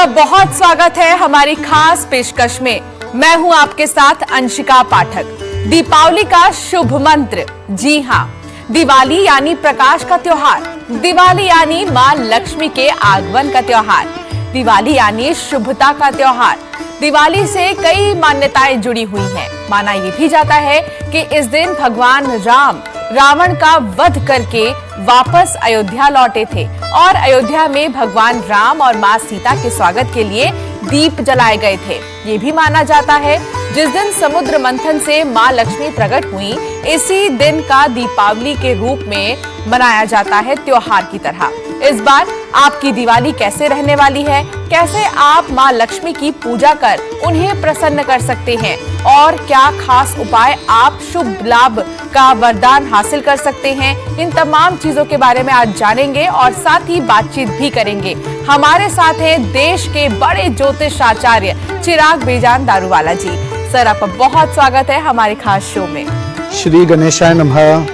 बहुत स्वागत है हमारी खास पेशकश में। मैं हूं आपके साथ अंशिका पाठक। दीपावली का शुभ मंत्र, जी हां, दिवाली यानी प्रकाश का त्योहार, दिवाली यानी मां लक्ष्मी के आगमन का त्योहार, दिवाली यानी शुभता का त्योहार। दिवाली से कई मान्यताएं जुड़ी हुई हैं। माना यह भी जाता है कि इस दिन भगवान राम रावण का वध करके वापस अयोध्या लौटे थे और अयोध्या में भगवान राम और मां सीता के स्वागत के लिए दीप जलाए गए थे। ये भी माना जाता है जिस दिन समुद्र मंथन से मां लक्ष्मी प्रकट हुई, इसी दिन का दीपावली के रूप में मनाया जाता है त्योहार की तरह। इस बार आपकी दिवाली कैसे रहने वाली है, कैसे आप मां लक्ष्मी की पूजा कर उन्हें प्रसन्न कर सकते हैं और क्या खास उपाय आप शुभ लाभ का वरदान हासिल कर सकते हैं, इन तमाम चीजों के बारे में आज जानेंगे और साथ ही बातचीत भी करेंगे। हमारे साथ हैं देश के बड़े ज्योतिष आचार्य चिराग बेजान दारूवाला जी। सर, आपका बहुत स्वागत है हमारे खास शो में। श्री गणेशाय नमः।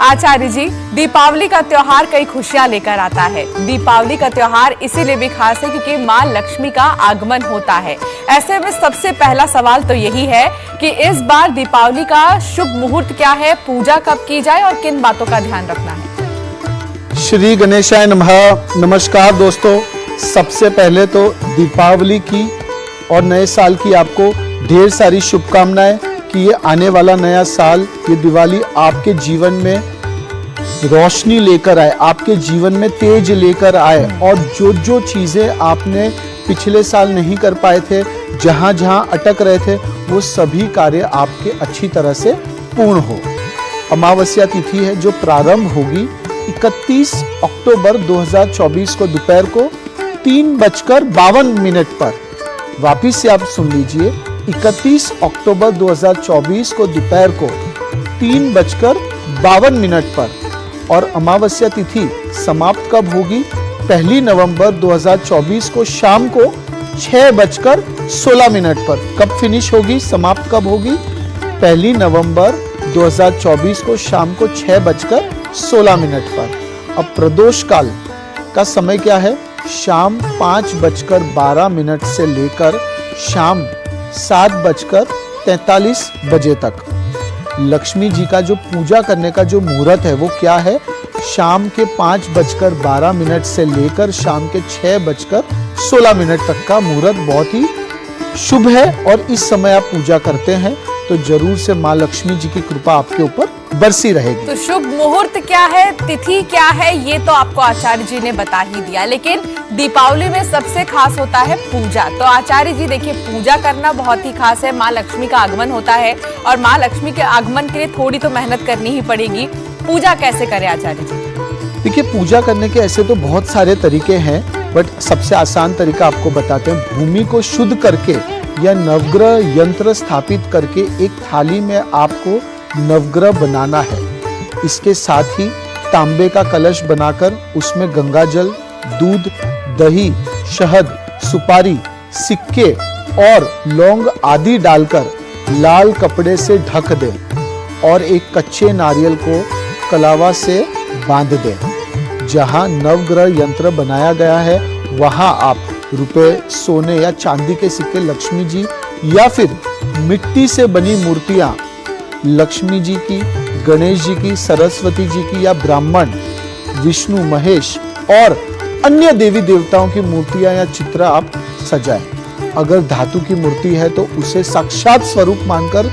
आचार्य जी, दीपावली का त्योहार कई खुशियां लेकर आता है। दीपावली का त्योहार इसीलिए भी खास है क्योंकि मां लक्ष्मी का आगमन होता है। ऐसे में सबसे पहला सवाल तो यही है कि इस बार दीपावली का शुभ मुहूर्त क्या है, पूजा कब की जाए और किन बातों का ध्यान रखना है? श्री गणेशाय नमः। नमस्कार दोस्तों, सबसे पहले तो दीपावली की और नए साल की आपको ढेर सारी शुभकामनाएं कि ये आने वाला नया साल, ये दिवाली आपके जीवन में रोशनी लेकर आए, आपके जीवन में तेज लेकर आए और जो जो चीजें आपने पिछले साल नहीं कर पाए थे, जहां जहां अटक रहे थे, वो सभी कार्य आपके अच्छी तरह से पूर्ण हो। अमावस्या तिथि है जो प्रारंभ होगी 31 अक्टूबर 2024 को दोपहर को 3:52 पर। वापिस से आप सुन लीजिए, 31 अक्टूबर 2024 को दोपहर को 3:52 पर। और अमावस्या तिथि समाप्त कब होगी? 1 नवंबर 2024 को शाम को 6:16 पर। कब फिनिश होगी, समाप्त कब होगी? 1 नवंबर 2024 को शाम को 6:16 पर। अब प्रदोष काल का समय क्या है? शाम 5:12 से लेकर शाम 7:43 बजे तक। लक्ष्मी जी का जो पूजा करने का जो मुहूर्त है वो क्या है? शाम के 5:12 से लेकर शाम के 6:16 तक का मुहूर्त बहुत ही शुभ है और इस समय आप पूजा करते हैं तो जरूर से मां लक्ष्मी जी की कृपा आपके ऊपर बरसी रहेगी। तो शुभ मुहूर्त क्या है, तिथि क्या है, ये तो आपको आचार्य जी ने बता ही दिया, लेकिन दीपावली में सबसे खास होता है पूजा। तो आचार्य जी देखिए, पूजा करना बहुत ही खास है। मां लक्ष्मी का आगमन होता है और मां लक्ष्मी के आगमन के लिए थोड़ी तो मेहनत करनी ही पड़ेगी। पूजा कैसे करें आचार्य जी? देखिए, पूजा करने के ऐसे तो बहुत सारे तरीके हैं, बट सबसे आसान तरीका आपको बताते हैं। भूमि को शुद्ध करके या नवग्रह यंत्र स्थापित करके एक थाली में आपको नवग्रह बनाना है। इसके साथ ही तांबे का कलश बनाकर उसमें गंगा जल, दूध, दही, शहद, सुपारी, सिक्के और लौंग आदि डालकर लाल कपड़े से ढक दें और एक कच्चे नारियल को कलावा से बांध दें। जहां नवग्रह यंत्र बनाया गया है वहां आप रुपए, सोने या चांदी के सिक्के, लक्ष्मी जी या फिर मिट्टी से बनी मूर्तियां लक्ष्मी जी की, गणेश जी की, सरस्वती जी की या ब्राह्मण, विष्णु, महेश और अन्य देवी देवताओं की मूर्तियां या चित्र आप सजाएं। अगर धातु की मूर्ति है तो उसे साक्षात स्वरूप मानकर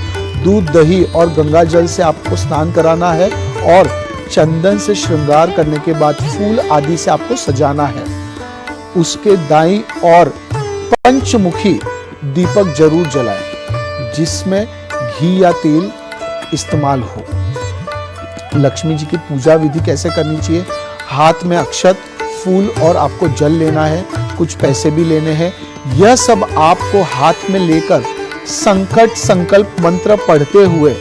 दूध, दही और गंगा जल से आपको स्नान कराना है और चंदन से श्रृंगार करने के बाद फूल आदि से आपको सजाना है। उसके दाईं और पंचमुखी दीपक जरूर जलाएं जिसमें घी या तेल इस्तेमाल हो। लक्ष्मी जी की पूजा विधि कैसे करनी चाहिए? हाथ में अक्षत, फूल और आपको जल लेना है, कुछ पैसे भी लेने हैं। यह सब आपको हाथ में लेकर संकट संकल्प मंत्र पढ़ते हुए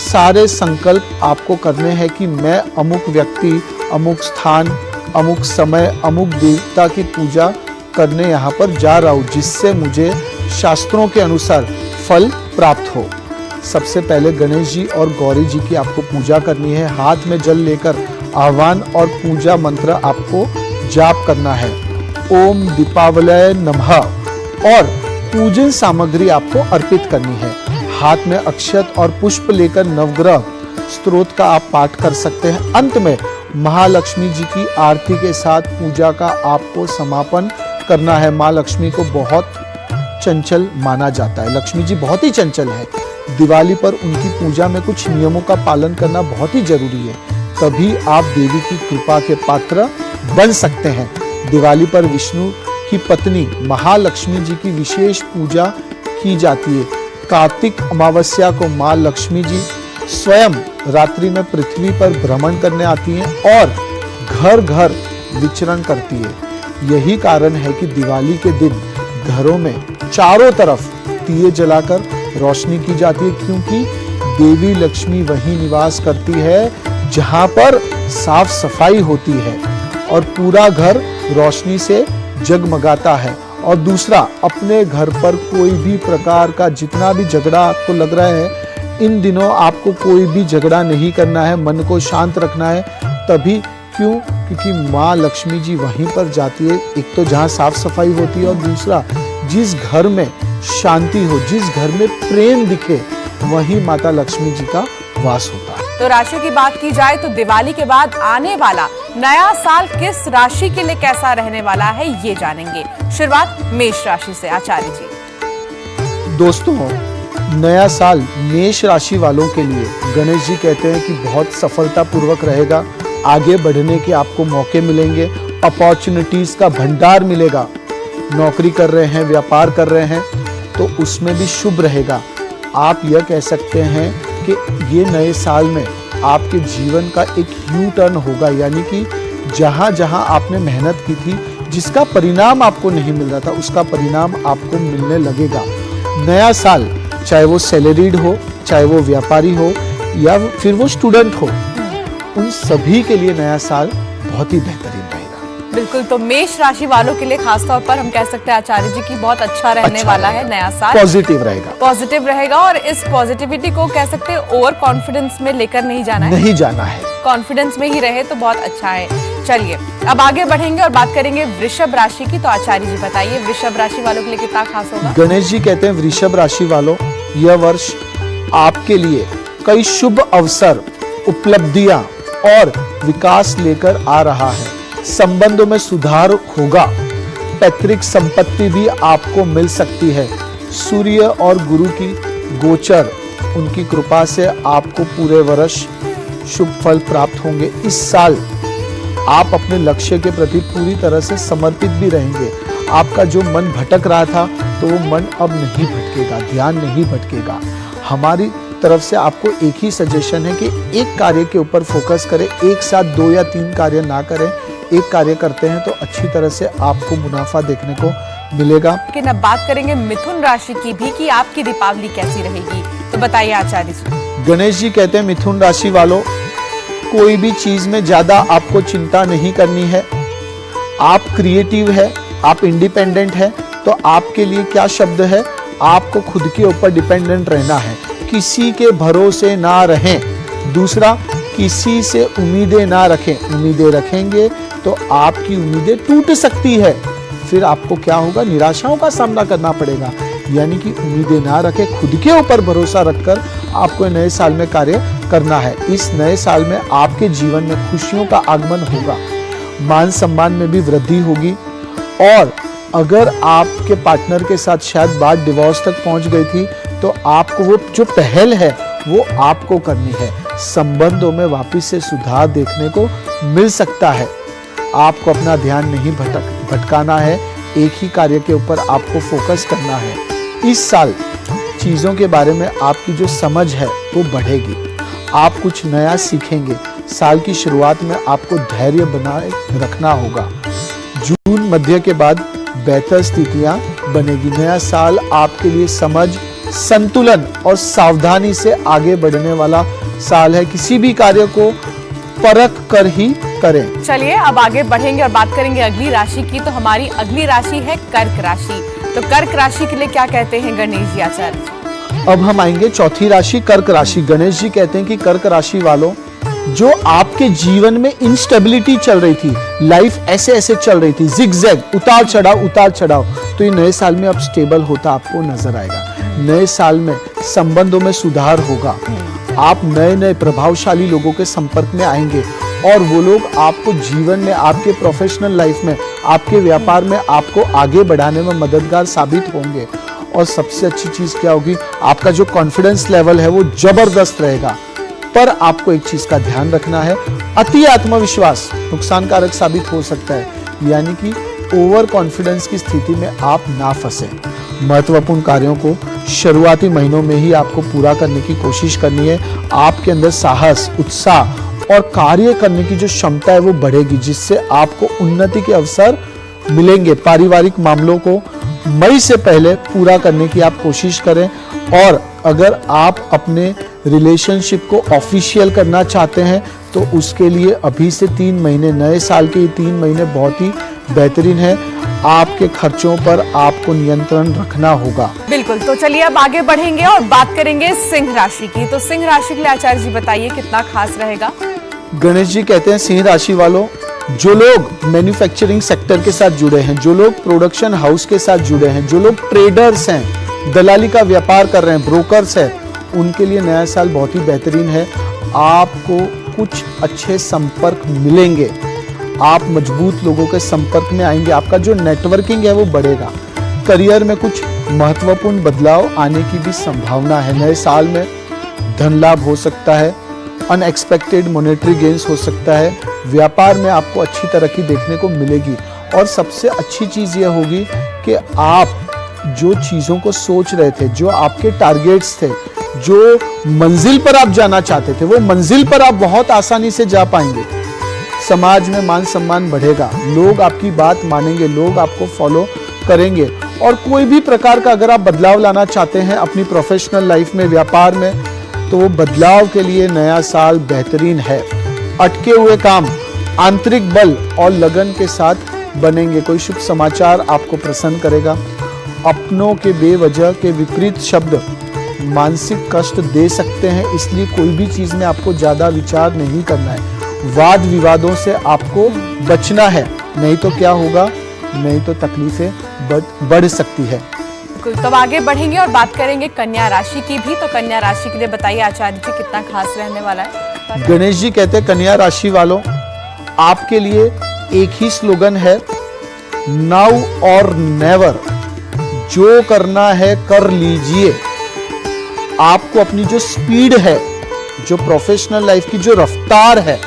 सारे संकल्प आपको करने हैं कि मैं अमुक व्यक्ति, अमुक स्थान, अमुक समय, अमुक देवता की पूजा करने यहाँ पर जा रहा हूँ, जिससे मुझे शास्त्रों के अनुसार फल प्राप्त हो। सबसे पहले गणेश जी और गौरी जी की आपको पूजा करनी है। हाथ में जल लेकर आह्वान और पूजा मंत्र आपको जाप करना है। ओम दीपावलय नमः और पूजन सामग्री आपको अर्पित करनी है। हाथ में अक्षत और पुष्प लेकर नवग्रह स्तोत्र का आप पाठ कर सकते हैं। अंत में महालक्ष्मी जी की आरती के साथ पूजा का आपको समापन करना है। माँ लक्ष्मी को बहुत चंचल माना जाता है, लक्ष्मी जी बहुत ही चंचल है। दिवाली पर उनकी पूजा में कुछ नियमों का पालन करना बहुत ही जरूरी है, तभी आप देवी की कृपा के पात्र बन सकते हैं। दिवाली पर विष्णु की पत्नी महालक्ष्मी जी की विशेष पूजा की जाती है। कार्तिक अमावस्या को माँ लक्ष्मी जी स्वयं रात्रि में पृथ्वी पर भ्रमण करने आती हैं और घर घर विचरण करती है। यही कारण है कि दिवाली के दिन घरों में चारों तरफ दिए जलाकर रोशनी की जाती है, क्योंकि देवी लक्ष्मी वहीं निवास करती है जहां पर साफ सफाई होती है और पूरा घर रोशनी से जगमगाता है। और दूसरा, अपने घर पर कोई भी प्रकार का जितना भी झगड़ा आपको लग रहा है, इन दिनों आपको कोई भी झगड़ा नहीं करना है, मन को शांत रखना है। तभी क्यों? क्योंकि माँ लक्ष्मी जी वहीं पर जाती है, एक तो जहाँ साफ सफाई होती है और दूसरा जिस घर में शांति हो, जिस घर में प्रेम दिखे, वहीं माता लक्ष्मी जी का वास होता है। तो राशियों की बात की जाए तो दिवाली के बाद आने वाला नया साल किस राशि के लिए कैसा रहने वाला है, ये जानेंगे। शुरुआत मेष राशि से, आचार्य जी। दोस्तों, नया साल मेष राशि वालों के लिए गणेश जी कहते हैं कि बहुत सफलता पूर्वक रहेगा। आगे बढ़ने के आपको मौके मिलेंगे, अपॉर्चुनिटीज का भंडार मिलेगा। नौकरी कर रहे हैं, व्यापार कर रहे हैं तो उसमें भी शुभ रहेगा। आप यह कह सकते हैं कि ये नए साल में आपके जीवन का एक यू टर्न होगा, यानी कि जहाँ जहाँ आपने मेहनत की थी, जिसका परिणाम आपको नहीं मिल रहा था, उसका परिणाम आपको मिलने लगेगा। नया साल चाहे वो सैलरीड हो, चाहे वो व्यापारी हो या फिर वो स्टूडेंट हो, उन सभी के लिए नया साल बहुत ही बेहतरीन रहेगा। बिल्कुल, तो मेष राशि वालों के लिए खासतौर पर हम कह सकते हैं आचार्य जी की बहुत अच्छा रहने वाला है नया साल। पॉजिटिव रहेगा, पॉजिटिव रहेगा। और इस पॉजिटिविटी को कह सकते हैं ओवर कॉन्फिडेंस में लेकर नहीं जाना है, नहीं जाना है, कॉन्फिडेंस में ही रहे तो बहुत अच्छा है। चलिए अब आगे बढ़ेंगे और बात करेंगे वृषभ राशि की। तो आचार्य जी बताइए, वृषभ राशि वालों के लिए कितना खास होगा? गणेश जी कहते हैं वृषभ राशि वालों, यह वर्ष आपके लिए कई शुभ अवसर, उपलब्धियां और विकास लेकर आ रहा है। संबंधों में सुधार होगा, पैतृक संपत्ति भी आपको मिल सकती है। सूर्य और गुरु की गोचर, उनकी कृपा से आपको पूरे वर्ष शुभ फल प्राप्त होंगे। इस साल आप अपने लक्ष्य के प्रति पूरी तरह से समर्पित भी रहेंगे। आपका जो मन भटक रहा था तो वो मन अब नहीं भटकेगा, ध्यान नहीं भटकेगा। हमारी तरफ से आपको एक ही सजेशन है कि एक कार्य के ऊपर फोकस करें, एक साथ 2 या 3 कार्य ना करें। एक कार्य करते हैं तो अच्छी तरह से आपको मुनाफा देखने को मिलेगा। लेकिन अब बात करेंगे मिथुन राशि की भी कि आपकी दीपावली कैसी रहेगी, तो बताइए आचार्य जी। गणेश जी कहते हैं मिथुन राशि वालों, कोई भी चीज में ज्यादा आपको चिंता नहीं करनी है। आप क्रिएटिव है, आप इंडिपेंडेंट है, तो आपके लिए क्या शब्द है, आपको खुद के ऊपर डिपेंडेंट रहना है, किसी के भरोसे ना रहें। दूसरा, किसी से उम्मीदें ना रखें। उम्मीदें रखेंगे तो आपकी उम्मीदें टूट सकती है, फिर आपको क्या होगा, निराशाओं का सामना करना पड़ेगा। यानी कि उम्मीदें ना रखें, खुद के ऊपर भरोसा रखकर आपको नए साल में कार्य करना है। इस नए साल में आपके जीवन में खुशियों का आगमन होगा, मान सम्मान में भी वृद्धि होगी। और अगर आपके पार्टनर के साथ शायद बात डिवोर्स तक पहुंच गई थी तो आपको वो जो पहल है वो आपको करनी है। संबंधों में वापस से सुधार देखने को मिल सकता है। आपको अपना ध्यान नहीं भटकाना है, एक ही कार्य के ऊपर आपको फोकस करना है। इस साल चीज़ों के बारे में आपकी जो समझ है वो बढ़ेगी, आप कुछ नया सीखेंगे। साल की शुरुआत में आपको धैर्य बनाए रखना होगा। जून मध्य के बाद बेहतर स्थितियां बनेगी। नया साल आपके लिए समझ, संतुलन और सावधानी से आगे बढ़ने वाला साल है। किसी भी कार्य को परख कर ही करें। चलिए अब आगे बढ़ेंगे और बात करेंगे अगली राशि की। तो हमारी अगली राशि है कर्क राशि। तो कर्क राशि के लिए क्या कहते हैं गणेश जी आचार्य? अब हम आएंगे चौथी राशि कर्क राशि। गणेश जी कहते हैं कि कर्क राशि वालों, जो आपके जीवन में इंस्टेबिलिटी चल रही थी, लाइफ ऐसे ऐसे चल रही थी, जिगजैग, उतार चढ़ाव, तो ये नए साल में अब स्टेबल होता आपको नजर आएगा। नए साल में संबंधों में सुधार होगा, आप नए नए प्रभावशाली लोगों के संपर्क में आएंगे और वो लोग आपको जीवन में, आपके प्रोफेशनल लाइफ में, आपके व्यापार में आपको आगे बढ़ाने में मददगार साबित होंगे। और सबसे अच्छी चीज क्या होगी, आपका जो कॉन्फिडेंस लेवल है वो जबरदस्त रहेगा। पर आपको एक चीज का ध्यान रखना है, अति आत्मविश्वास नुकसानकारक साबित हो सकता है, यानी कि ओवर कॉन्फिडेंस की स्थिति में आप ना फंसे। महत्वपूर्ण कार्यों को शुरुआती महीनों में ही आपको पूरा करने की कोशिश करनी है। आपके अंदर साहस, उत्साह और कार्य करने की जो क्षमता है वो बढ़ेगी, जिससे आपको उन्नति के अवसर मिलेंगे। पारिवारिक मामलों को मई से पहले पूरा करने की आप कोशिश करें। और अगर आप अपने रिलेशनशिप को ऑफिशियल करना चाहते हैं तो उसके लिए अभी से 3 महीने, नए साल के 3 महीने बहुत ही बेहतरीन है। आपके खर्चों पर आपको नियंत्रण रखना होगा। बिल्कुल, तो चलिए अब आगे बढ़ेंगे और बात करेंगे सिंह राशि की। तो सिंह राशि के लिए आचार्य जी बताइए कितना खास रहेगा। गणेश जी कहते हैं, सिंह राशि वालों, जो लोग मैन्युफैक्चरिंग सेक्टर के साथ जुड़े हैं, जो लोग प्रोडक्शन हाउस के साथ जुड़े हैं, जो लोग ट्रेडर्स हैं, दलाली का व्यापार कर रहे हैं, ब्रोकर्स हैं, उनके लिए नया साल बहुत ही बेहतरीन है। आपको कुछ अच्छे संपर्क मिलेंगे, आप मजबूत लोगों के संपर्क में आएंगे, आपका जो नेटवर्किंग है वो बढ़ेगा। करियर में कुछ महत्वपूर्ण बदलाव आने की भी संभावना है। नए साल में धन लाभ हो सकता है, अनएक्सपेक्टेड मॉनेटरी गेन्स हो सकता है, व्यापार में आपको अच्छी तरक्की देखने को मिलेगी। और सबसे अच्छी चीज यह होगी कि आप जो चीजों को सोच रहे थे, जो आपके टारगेट्स थे, जो मंजिल पर आप जाना चाहते थे, वो मंजिल पर आप बहुत आसानी से जा पाएंगे। समाज में मान सम्मान बढ़ेगा, लोग आपकी बात मानेंगे, लोग आपको फॉलो करेंगे। और कोई भी प्रकार का अगर आप बदलाव लाना चाहते हैं अपनी प्रोफेशनल लाइफ में, व्यापार में, तो वो बदलाव के लिए नया साल बेहतरीन है। अटके हुए काम आंतरिक बल और लगन के साथ बनेंगे। कोई शुभ समाचार आपको प्रसन्न करेगा। अपनों के बेवजह के विपरीत शब्द मानसिक कष्ट दे सकते हैं, इसलिए कोई भी चीज में आपको ज्यादा विचार नहीं करना है। वाद विवादों से आपको बचना है, नहीं तो क्या होगा, नहीं तो तकलीफें बढ़ सकती है। तो आगे बढ़ेंगे और बात करेंगे कन्या राशि की भी। तो कन्या राशि के लिए बताइए आचार्य जी कितना खास रहने वाला है। गणेश जी कहते हैं, कन्या राशि वालों, आपके लिए एक ही स्लोगन है, नाउ और नेवर। जो करना है कर लीजिए। आपको अपनी जो स्पीड है, जो प्रोफेशनल लाइफ की जो रफ्तार है,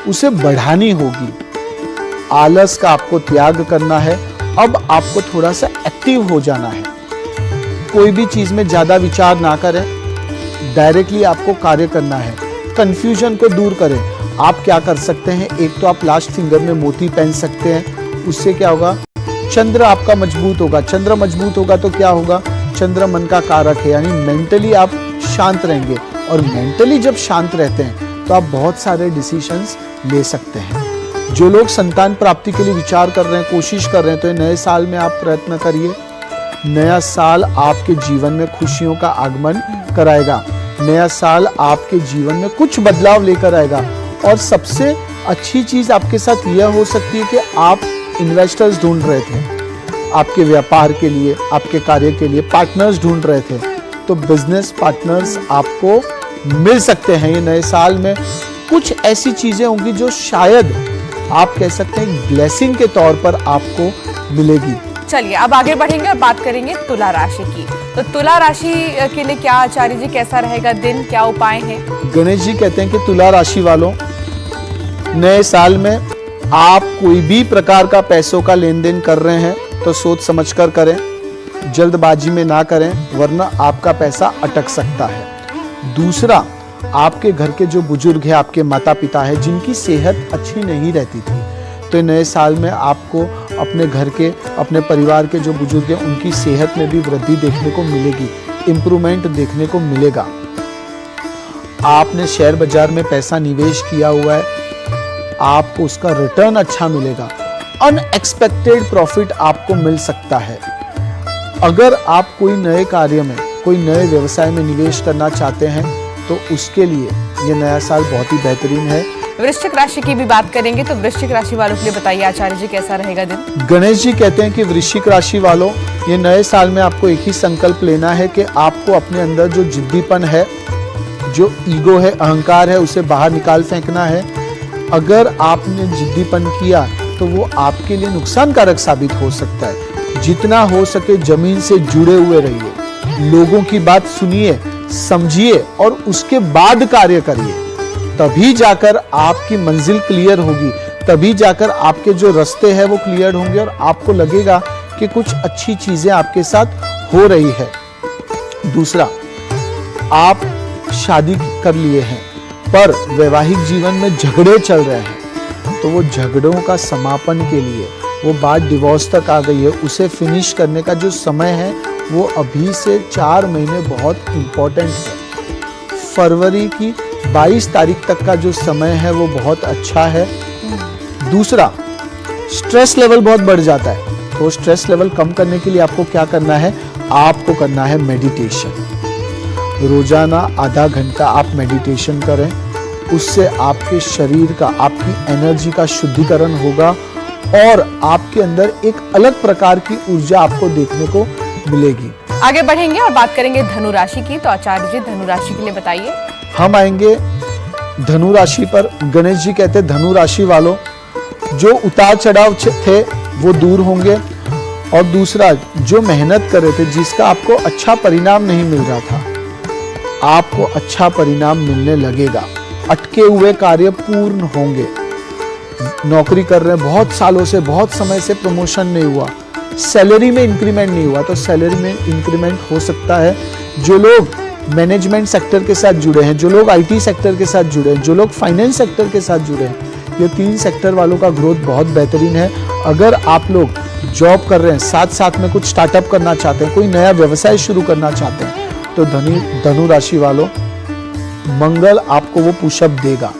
उसे बढ़ानी होगी। आलस का आपको त्याग करना है। अब आपको थोड़ा सा एक्टिव हो जाना है। कोई भी चीज में ज्यादा विचार ना करें, डायरेक्टली आपको कार्य करना है। कंफ्यूजन को दूर करें। आप क्या कर सकते हैं, एक तो आप लास्ट फिंगर में मोती पहन सकते हैं, उससे क्या होगा, चंद्र आपका मजबूत होगा। चंद्र मजबूत होगा तो क्या होगा, चंद्र मन का कारक है, यानी मेंटली आप शांत रहेंगे। और मेंटली जब शांत रहते हैं तो आप बहुत सारे डिसीजंस ले सकते हैं। जो लोग संतान प्राप्ति के लिए विचार कर रहे हैं, कोशिश कर रहे हैं, तो नए साल में आप प्रयत्न करिए। नया साल आपके जीवन में खुशियों का आगमन कराएगा। नया साल आपके जीवन में कुछ बदलाव लेकर आएगा। और सबसे अच्छी चीज आपके साथ यह हो सकती है कि आप इन्वेस्टर्स ढूंढ रहे थे, आपके व्यापार के लिए, आपके कार्य के लिए पार्टनर्स ढूंढ रहे थे, तो बिजनेस पार्टनर्स आपको मिल सकते हैं। ये नए साल में कुछ ऐसी चीजें होंगी जो शायद आप कह सकते हैं ब्लेसिंग के तौर पर आपको मिलेगी। चलिए अब आगे बढ़ेंगे और बात करेंगे तुला राशि की। तो तुला राशि के लिए क्या आचार्य जी कैसा रहेगा दिन, क्या उपाय हैं? गणेश जी कहते हैं कि तुला राशि वालों, नए साल में आप कोई भी प्रकार का पैसों का लेन देन कर रहे हैं तो सोच समझकर करें, जल्दबाजी में ना करें, वरना आपका पैसा अटक सकता है। दूसरा, आपके घर के जो बुजुर्ग हैं, आपके माता पिता हैं, जिनकी सेहत अच्छी नहीं रहती थी, तो नए साल में आपको अपने घर के, अपने परिवार के जो बुजुर्ग हैं, उनकी सेहत में भी वृद्धि देखने को मिलेगी, इम्प्रूवमेंट देखने को मिलेगा। आपने शेयर बाजार में पैसा निवेश किया हुआ है, आपको उसका रिटर्न अच्छा मिलेगा। अनएक्सपेक्टेड प्रॉफिट आपको मिल सकता है। अगर आप कोई नए कार्य में, कोई नए व्यवसाय में निवेश करना चाहते हैं तो उसके लिए ये नया साल बहुत ही बेहतरीन है। वृश्चिक राशि की भी बात करेंगे तो वृश्चिक राशि वालों के लिए बताइए आचार्य जी कैसा रहेगा दिन। गणेश जी कहते हैं कि वृश्चिक राशि वालों, ये नए साल में आपको एक ही संकल्प लेना है कि आपको अपने अंदर जो जिद्दीपन है, जो ईगो है, अहंकार है, उसे बाहर निकाल फेंकना है। अगर आपने जिद्दीपन किया तो वो आपके लिए नुकसानकारक साबित हो सकता है। जितना हो सके जमीन से जुड़े हुए रहिए, लोगों की बात सुनिए, समझिए और उसके बाद कार्य करिए। तभी जाकर आपकी मंजिल क्लियर होगी, तभी जाकर आपके जो रास्ते हैं वो क्लियर होंगे और आपको लगेगा कि कुछ अच्छी चीजें आपके साथ हो रही है। दूसरा, आप शादी कर लिए हैं पर वैवाहिक जीवन में झगड़े चल रहे हैं, तो वो झगड़ों का समापन के लिए, वो बात डिवोर्स तक आ गई है, उसे फिनिश करने का जो समय है वो अभी से 4 महीने बहुत इंपॉर्टेंट है। फरवरी की 22 तारीख तक का जो समय है वो बहुत अच्छा है। दूसरा, स्ट्रेस लेवल बहुत बढ़ जाता है, तो स्ट्रेस लेवल कम करने के लिए आपको क्या करना है? आपको करना है मेडिटेशन। रोजाना आधा घंटा आप मेडिटेशन करें, उससे आपके शरीर का, आपकी एनर्जी का शुद्धिकरण होगा और आपके अंदर एक अलग प्रकार की ऊर्जा आपको देखने को मिलेगी। आगे बढ़ेंगे और बात करेंगे धनु राशि की, तो आचार्य जी धनु राशि के लिए बताइए। हम आएंगे धनु राशि पर। गणेश जी कहते हैं धनु राशि वालों, जो उतार चढ़ाव थे वो दूर होंगे और दूसरा, जो मेहनत कर रहे थे, जिसका आपको अच्छा परिणाम नहीं मिल रहा था, आपको अच्छा परिणाम मिलने लगेगा। अटके हुए कार्य पूर्ण होंगे। नौकरी कर रहे हैं बहुत सालों से, बहुत समय से प्रमोशन नहीं हुआ, सैलरी में इंक्रीमेंट नहीं हुआ, तो सैलरी में इंक्रीमेंट हो सकता है। जो लोग मैनेजमेंट सेक्टर के साथ जुड़े हैं, जो लोग आईटी सेक्टर के साथ जुड़े हैं, जो लोग फाइनेंस सेक्टर के साथ जुड़े हैं, ये 3 सेक्टर वालों का ग्रोथ बहुत बेहतरीन है। अगर आप लोग जॉब कर रहे हैं, साथ साथ में कुछ स्टार्टअप करना चाहते हैं, कोई नया व्यवसाय शुरू करना चाहते हैं, तो धनु राशि वालों, मंगल आपको वो पुशअप देगा।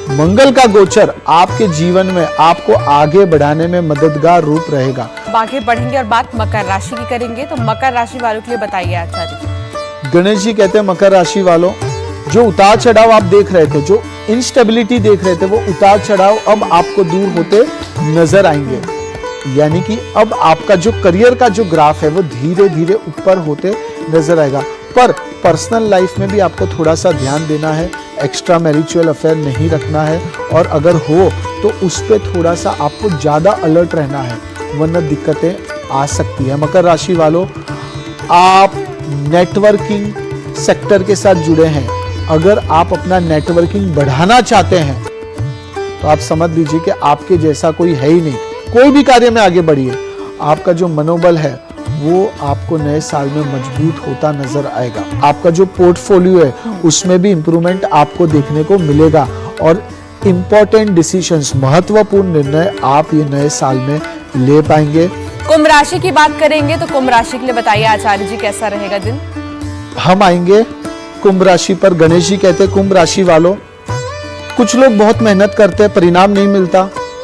मंगल का गोचर आपके जीवन में आपको आगे बढ़ाने में मददगार रूप रहेगा। आगे बढ़ेंगे और बात मकर राशि की करेंगे, तो मकर राशि वालों के लिए बताइए आचार्य जी। गणेश जी कहते हैं मकर राशि वालों, जो उतार चढ़ाव आप देख रहे थे, जो इंस्टेबिलिटी देख रहे थे, वो उतार चढ़ाव अब आपको दूर होते नजर आएंगे। यानी कि अब आपका जो करियर का जो ग्राफ है वो धीरे धीरे ऊपर होते नजर आएगा। पर पर्सनल लाइफ में भी आपको थोड़ा सा ध्यान देना है, एक्स्ट्रा मैरिचुअल अफेयर नहीं रखना है, और अगर हो तो उस पर थोड़ा सा आपको ज़्यादा अलर्ट रहना है, वरना दिक्कतें आ सकती है। मकर राशि वालों, आप नेटवर्किंग सेक्टर के साथ जुड़े हैं, अगर आप अपना नेटवर्किंग बढ़ाना चाहते हैं तो आप समझ लीजिए कि आपके जैसा कोई है ही नहीं। कोई भी कार्य में आगे बढ़िए, आपका जो मनोबल है वो आपको नए साल में मजबूत होता नजर आएगा। आपका जो पोर्टफोलियो है उसमें भी इंप्रूवमेंट आपको देखने को मिलेगा और इंपॉर्टेंट डिसीजंस, महत्वपूर्ण निर्णय आप ये नए साल में ले पाएंगे। कुंभ राशि की बात करेंगे, तो कुंभ राशि के लिए बताइए आचार्य जी कैसा रहेगा दिन। हम आएंगे कुंभ राशि पर। गणेश जी कहते हैं कुंभ राशि वालों, कुछ लोग बहुत मेहनत करते हैं, परिणाम नहीं मिलता,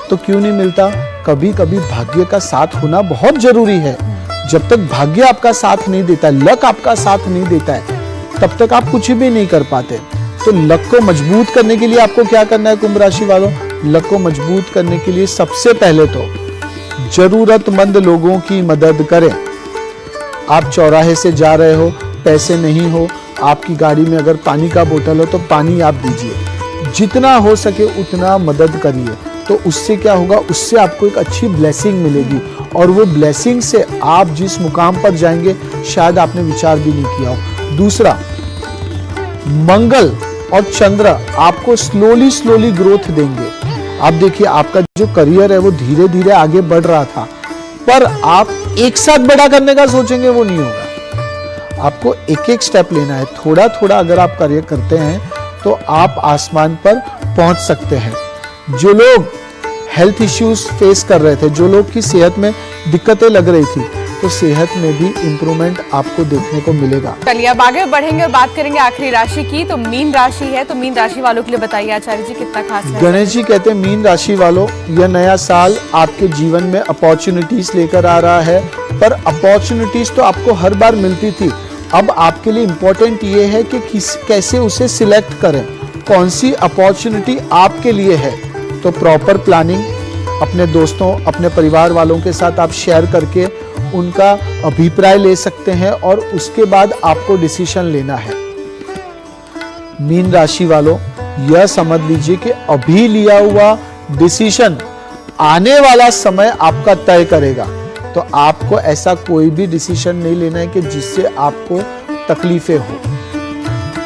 तो क्यों नहीं मिलता? कभी कभी भाग्य का साथ होना बहुत जरूरी है। जब तक भाग्य आपका साथ नहीं देता है, लक आपका साथ नहीं देता है, तब तक आप कुछ भी नहीं कर पाते। तो लक को मजबूत करने के लिए आपको क्या करना है कुंभ राशि वालों? लक को मजबूत करने के लिए सबसे पहले तो जरूरतमंद लोगों की मदद करें। आप चौराहे से जा रहे हो, पैसे नहीं हो, आपकी गाड़ी में अगर पानी का बोतल हो तो पानी आप दीजिए। जितना हो सके उतना मदद करिए, तो उससे क्या होगा? उससे आपको एक अच्छी ब्लेसिंग मिलेगी और वो ब्लेसिंग से आप जिस मुकाम पर जाएंगे शायद आपने विचार भी नहीं किया हो। दूसरा, मंगल और चंद्र आपको स्लोली ग्रोथ देंगे। आप देखिए, आपका जो करियर है वो धीरे धीरे आगे बढ़ रहा था, पर आप एक साथ बड़ा करने का सोचेंगे वो नहीं होगा। आपको एक एक स्टेप लेना है। थोड़ा थोड़ा अगर आप कार्य करते हैं तो आप आसमान पर पहुंच सकते हैं। जो लोग हेल्थ इश्यूज फेस कर रहे थे, जो लोग की सेहत में दिक्कतें लग रही थी, तो सेहत में भी इंप्रूवमेंट आपको देखने को मिलेगा। चलिए अब आगे बढ़ेंगे और बात करेंगे आखिरी राशि की, तो मीन राशि है। तो मीन राशि वालों के लिए बताइए आचार्य जी कितना खास है। गणेश जी कहते हैं मीन राशि वालों, यह नया साल आपके जीवन में अपॉर्चुनिटीज लेकर आ रहा है, पर अपॉर्चुनिटीज तो आपको हर बार मिलती थी, अब आपके लिए इम्पोर्टेंट ये है कि कैसे उसे सिलेक्ट करें, कौन सी अपॉर्चुनिटी आपके लिए है। तो प्रॉपर प्लानिंग अपने दोस्तों, अपने परिवार वालों के साथ आप शेयर करके उनका अभिप्राय ले सकते हैं और उसके बाद आपको डिसीजन लेना है। मीन राशि वालों, यह समझ लीजिए कि अभी लिया हुआ डिसीजन आने वाला समय आपका तय करेगा। तो आपको ऐसा कोई भी डिसीजन नहीं लेना है कि जिससे आपको तकलीफें हो।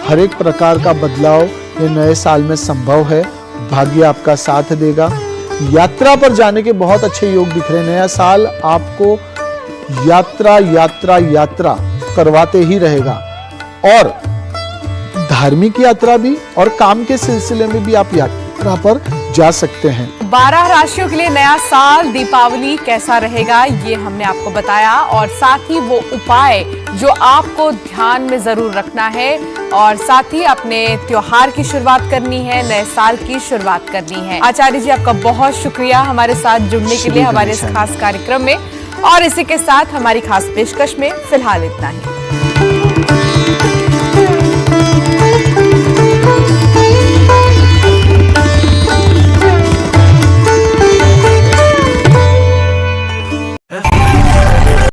हर एक प्रकार का बदलाव ये नए साल में संभव है। भाग्य आपका साथ देगा। यात्रा पर जाने के बहुत अच्छे योग दिख रहे हैं। नया साल आपको यात्रा यात्रा यात्रा करवाते ही रहेगा और धार्मिक यात्रा भी और काम के सिलसिले में भी आप यात्रा पर जा सकते हैं। 12 राशियों के लिए नया साल दीपावली कैसा रहेगा ये हमने आपको बताया और साथ ही वो उपाय जो आपको ध्यान में जरूर रखना है और साथ ही अपने त्योहार की शुरुआत करनी है, नए साल की शुरुआत करनी है। आचार्य जी, आपका बहुत शुक्रिया हमारे साथ जुड़ने के लिए हमारे इस खास कार्यक्रम में। और इसी के साथ हमारी खास पेशकश में फिलहाल इतना ही।